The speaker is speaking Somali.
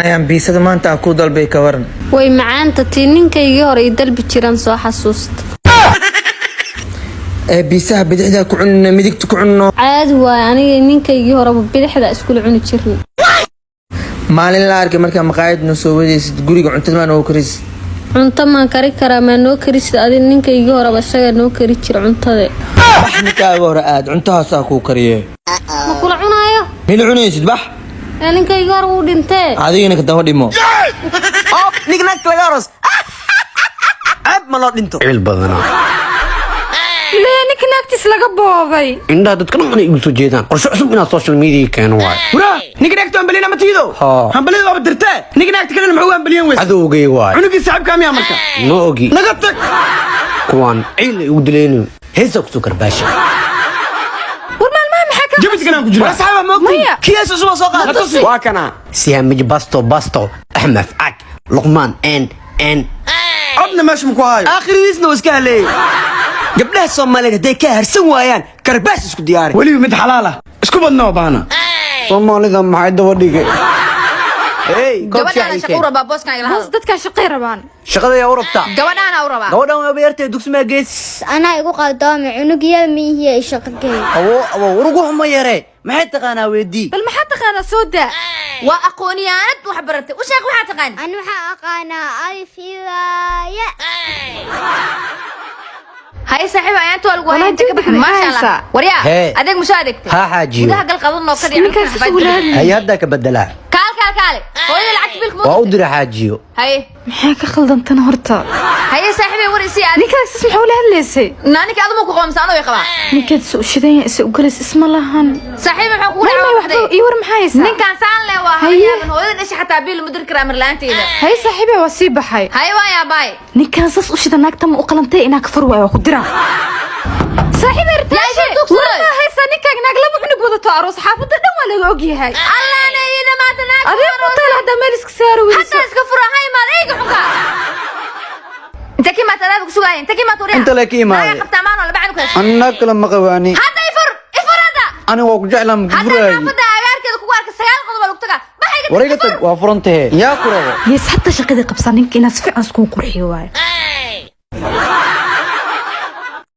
ayaan biisada maanta ku dalbay ka waran way macaanta tiininkayga hore dalbi jiraan soo xasuusta biisaha bidixda ku cunno midigta ku cunno caadi waay aniga ninkayga hore bidixda isku cuni jirnay maalin la arkay marka maqaayad noo soo wadaysid guriga cuntada ma noo karis cunto ma kari karaa ma noo karis adin ninkayga hore asaga noo kari jir cuntada wax ninkaaga hore aad cuntahaas ku kariye ma kula cunaayo meel cunaysid bax ninkayga hore uu dhintay adigina ka daba dhimo nignaag laga ros ab ma loo dhinto il badana leenik naagtis laga boobay inda dadka dhan igu soo jeedaan qorshe cusub inaad social media keeno waay wara nignaagta ambalina ma tiido ambalida waa dirtay nignaagta kale maxuu ambaliyan weys adowgay waay cunugi saxibka miya marka no ogi naga tag kuwan il ugu dileenu heesa ku soo karbaasha جبت كلام كجرا أصحابه موقفين كيس أسمع صوت واكنا سيامج باستو أحمد فعك لقمان ان عدنا ماشي مكواي آخر يسنا وسكالي قبلها الصومالي هدي كاهر سوايان كرباس اسكو دياري ولي بمد حلالة اسكو بدنا وبانا صومالي ذا محايد وديك Hey, gabadhaan shaqo raba booska ila hada dadka shaqay rabaan shaqada yaa urabta gabadhaan aa uraba gabadhaan waa beertay dugsiga gees ana igu qaldaamay cunugiya mihiya shaqagay awo urugu ma yare maxay taqaanaa weedii bal maxay taqaanaa sooda waa aqooniyad wax baratay u sheeg waxa taqaan ana waxa aqaanaa alfiya هاي صاحبي أنتوا القوانين أنت كبح ما شاء الله وريا أديك مشاهدك ها حاجي وده قال قضنا وكذي هي هداك بدلها كال هو اللي لعبت بالك وأودر حاجيو هاي محاك خلدن تنهرتا هاي صاحبي وريسي نيكا اسمحوا لها الليسي نانك أدمك وقوم سانو يقبع نيكا تسوق شدين سوق جلس اسم الله صاحبي محاك ولا واحدة يور محايسة نين كان سان له وهاي من هو إيش حتى بيل مدير كرامر لانتي له هاي صاحبي وسيبة هاي ويا باي نيكا سوق شدين ناكتم وقلنتي إنك فروة وخدرة صاحبي ارتاحي والله هاي سانيكا ناقلب عنق وضع تعرس حافظ الدم ولا اوجي هاي الله نينا ما تناك ابي طلع دمالسك ساروي حتى اسكفر هاي ما ايق حقا انت كيما تلابك سواي انت كيما توريها انت لكي ما هاي قفت امان ولا بعدك انك لما قواني هذا يفر هذا انا وقع لهم هذا حافظ اغارك كو ارك سغال قدب لو تغا وريقتك وافرنته يا كرو يس حتى شقدي قبصانك ناس فعلا سكون قرحي واي